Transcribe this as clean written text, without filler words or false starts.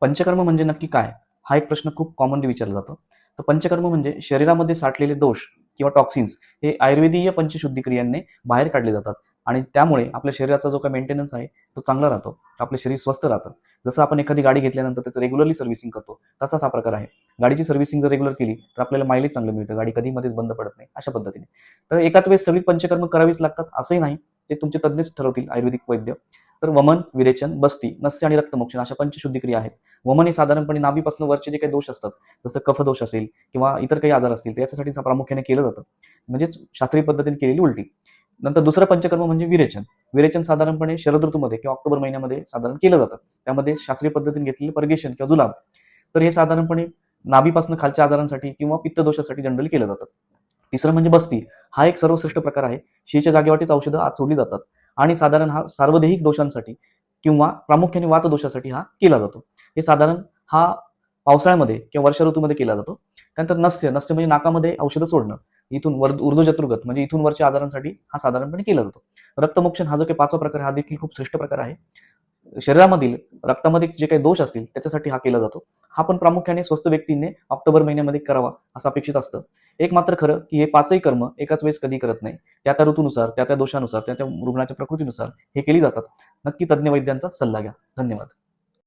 पंचकर्म म्हणजे नक्की काय? हा एक प्रश्न खूप कॉमनली विचारला जातो. तर पंचकर्म म्हणजे शरीरामध्ये साठलेले दोष किंवा टॉक्सिन्स हे आयुर्वेदीय पंचशुद्धी क्रियांनी बाहेर काढले जातात आणि त्यामुळे आपल्या शरीराचा जो काही मेंटेनन्स आहे तो चांगला राहतो. आपलं शरीर स्वस्थ राहतं. जसं आपण एखादी गाडी घेतल्यानंतर त्याचं रेग्युलरली सर्व्हिसिंग करतो, तसाच हा प्रकार आहे. गाडीची सर्व्हिसिंग जर रेग्युलर केली तर आपल्याला मायलेज चांगलं मिळतं. गाडी कधी मध्येच बंद पडत नाही, अशा पद्धतीने. तर एकाच वेळेस सगळी पंचकर्म करावीच लागतात असंही नाही. ते तुमचे तज्ञच ठरवतील, आयुर्वेदिक वैद्य. तर वमन, विरेचन, बस्ती, नस्य आणि रक्तमोक्षण अशा पंचशुद्धी क्रिया आहेत. वमन हे साधारणपणे नाभीपासून वरचे जे काही दोष असतात, जसं कफदोष असेल किंवा इतर काही आजार असतील, त्याच्यासाठी प्रामुख्याने केलं जातं. म्हणजेच शास्त्रीय पद्धतीने केलेली उलटी. नंतर दुसरं पंचकर्म म्हणजे विरेचन. विरेचन साधारणपणे शरद ऋतूमध्ये किंवा ऑक्टोबर महिन्यामध्ये साधारण केलं जातं. त्यामध्ये शास्त्रीय पद्धतीने घेतलेले पर्गेशन किंवा जुलाब. तर हे साधारणपणे नाभीपासून खालच्या आजारांसाठी किंवा पित्तदोषासाठी जनरली केलं जातं. तिसरं म्हणजे बस्ती. हा एक सर्वश्रेष्ठ प्रकार आहे. शीच्या जागेवाटीच औषधं आत सोडली जातात आणि साधारण हा सार्वदेहिक दोषांसाठी किंवा प्रामुख्याने वातदोषासाठी हा केला जातो. हे साधारण हा पावसाळ्यामध्ये किंवा वर्षा ऋतूमध्ये केला जातो. त्यानंतर नस्य नस्य म्हणजे नाकामध्ये औषधं सोडणं. इथून ऊर्ध्वजत्रुगत म्हणजे इथून वरच्या आजारांसाठी हा साधारणपणे केला जातो. रक्तमोक्षण हा जो काही पाचवा प्रकार आहे, हा देखील खूप श्रेष्ठ प्रकार आहे. शरीरामधील रक्तामध्ये जे काही दोष असतील त्याच्यासाठी हा केला जातो. हा पण प्रामुख्याने स्वस्थ व्यक्तींनी ऑक्टोबर महिन्यामध्ये करावा असं अपेक्षित असतं. एक मात्र खरं की हे पाचही कर्म एकाच वेळेस कधी करत नाही. त्या ऋतूनुसार, त्या दोषानुसार, त्या रुग्णाच्या प्रकृतीनुसार हे केली जातात. नक्की तज्ञ वैद्यांचा सल्ला घ्या. धन्यवाद.